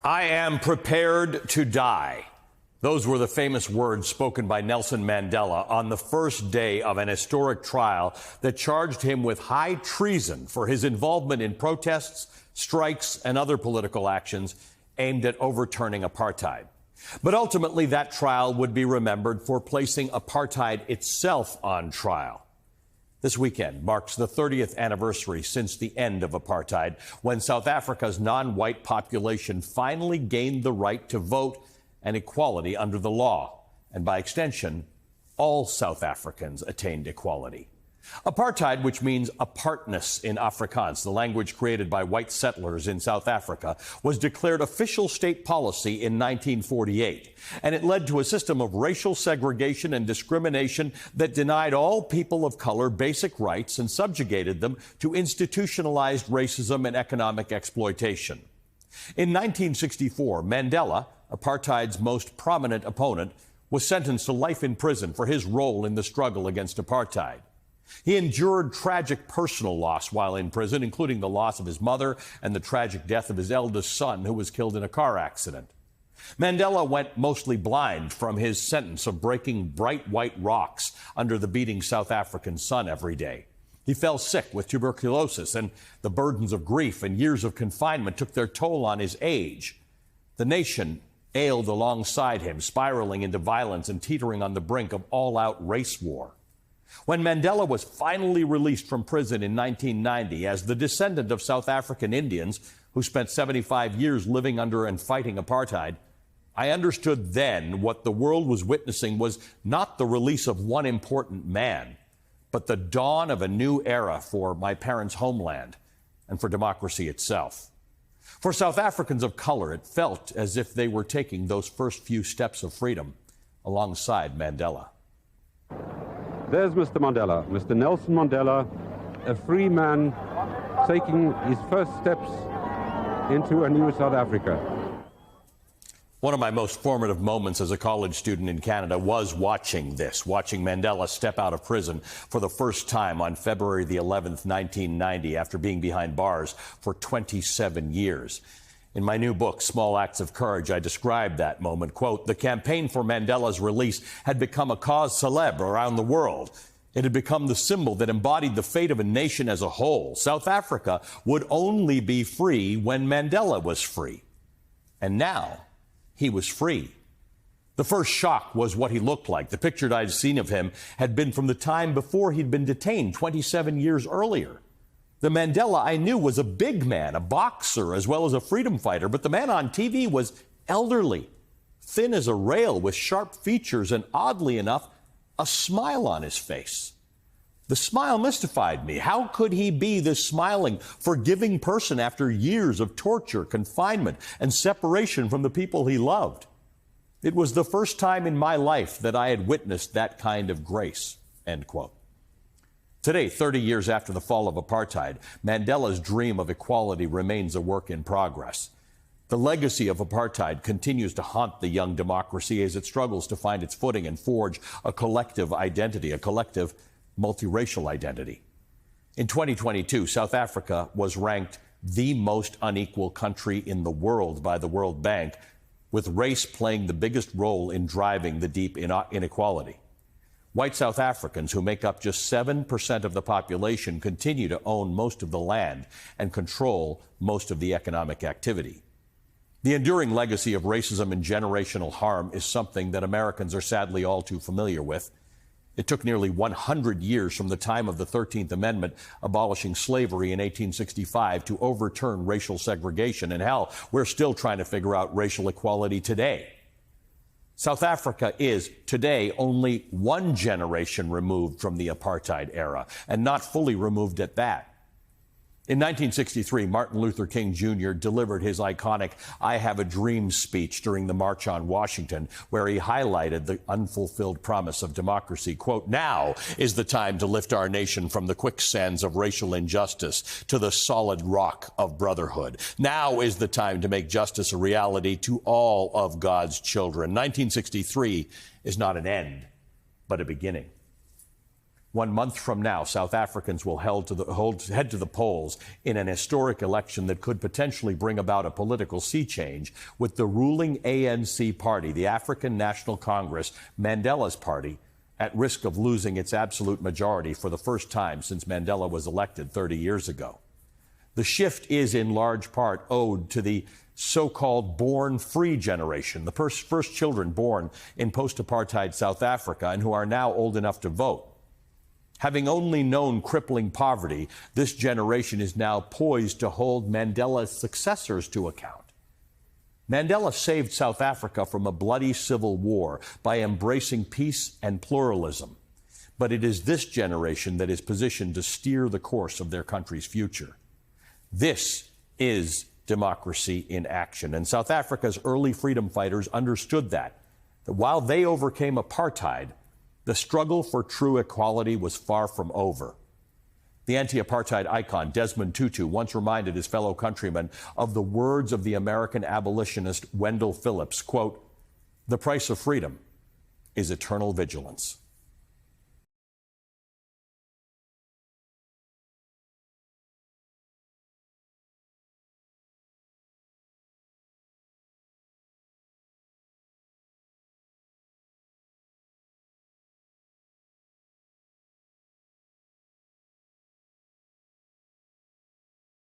I am prepared to die. Those were the famous words spoken by Nelson Mandela on the first day of an historic trial that charged him with high treason for his involvement in protests, strikes, and other political actions aimed at overturning apartheid. But ultimately, that trial would be remembered for placing apartheid itself on trial. This weekend marks the 30th anniversary since the end of apartheid, when South Africa's non-white population finally gained the right to vote and equality under the law. And by extension, all South Africans attained equality. Apartheid, which means apartness in Afrikaans, the language created by white settlers in South Africa, was declared official state policy in 1948. And it led to a system of racial segregation and discrimination that denied all people of color basic rights and subjugated them to institutionalized racism and economic exploitation. In 1964, Mandela, apartheid's most prominent opponent, was sentenced to life in prison for his role in the struggle against apartheid. He endured tragic personal loss while in prison, including the loss of his mother and the tragic death of his eldest son, who was killed in a car accident. Mandela went mostly blind from his sentence of breaking bright white rocks under the beating South African sun every day. He fell sick with tuberculosis, and the burdens of grief and years of confinement took their toll on his age. The nation ailed alongside him, spiraling into violence and teetering on the brink of all-out race war. When Mandela was finally released from prison in 1990 as the descendant of South African Indians who spent 75 years living under and fighting apartheid, I understood then what the world was witnessing was not the release of one important man, but the dawn of a new era for my parents' homeland and for democracy itself. For South Africans of color, it felt as if they were taking those first few steps of freedom alongside Mandela. There's Mr. Mandela, Mr. Nelson Mandela, a free man taking his first steps into a new South Africa. One of my most formative moments as a college student in Canada was watching Mandela step out of prison for the first time on February the 11th, 1990, after being behind bars for 27 years. In my new book, Small Acts of Courage, I described that moment. Quote, the campaign for Mandela's release had become a cause célèbre around the world. It had become the symbol that embodied the fate of a nation as a whole. South Africa would only be free when Mandela was free. And now he was free. The first shock was what he looked like. The picture I'd seen of him had been from the time before he'd been detained 27 years earlier. The Mandela I knew was a big man, a boxer, as well as a freedom fighter, but the man on TV was elderly, thin as a rail, with sharp features and, oddly enough, a smile on his face. The smile mystified me. How could he be this smiling, forgiving person after years of torture, confinement, and separation from the people he loved? It was the first time in my life that I had witnessed that kind of grace, end quote. Today, 30 years after the fall of apartheid, Mandela's dream of equality remains a work in progress. The legacy of apartheid continues to haunt the young democracy as it struggles to find its footing and forge a collective identity, a collective multiracial identity. In 2022, South Africa was ranked the most unequal country in the world by the World Bank, with race playing the biggest role in driving the deep inequality. White South Africans, who make up just 7% of the population, continue to own most of the land and control most of the economic activity. The enduring legacy of racism and generational harm is something that Americans are sadly all too familiar with. It took nearly 100 years from the time of the 13th Amendment abolishing slavery in 1865 to overturn racial segregation. And hell, we're still trying to figure out racial equality today. South Africa is today only one generation removed from the apartheid era, and not fully removed at that. In 1963, Martin Luther King Jr. delivered his iconic I Have a Dream speech during the March on Washington, where he highlighted the unfulfilled promise of democracy. Quote, now is the time to lift our nation from the quicksands of racial injustice to the solid rock of brotherhood. Now is the time to make justice a reality to all of God's children. 1963 is not an end, but a beginning. 1 month from now, South Africans will head to the polls in an historic election that could potentially bring about a political sea change, with the ruling ANC party, the African National Congress, Mandela's party, at risk of losing its absolute majority for the first time since Mandela was elected 30 years ago. The shift is in large part owed to the so-called born free generation, the first children born in post-apartheid South Africa and who are now old enough to vote. Having only known crippling poverty, this generation is now poised to hold Mandela's successors to account. Mandela saved South Africa from a bloody civil war by embracing peace and pluralism. But it is this generation that is positioned to steer the course of their country's future. This is democracy in action. And South Africa's early freedom fighters understood that while they overcame apartheid, the struggle for true equality was far from over. The anti-apartheid icon Desmond Tutu once reminded his fellow countrymen of the words of the American abolitionist Wendell Phillips, quote, "The price of freedom is eternal vigilance."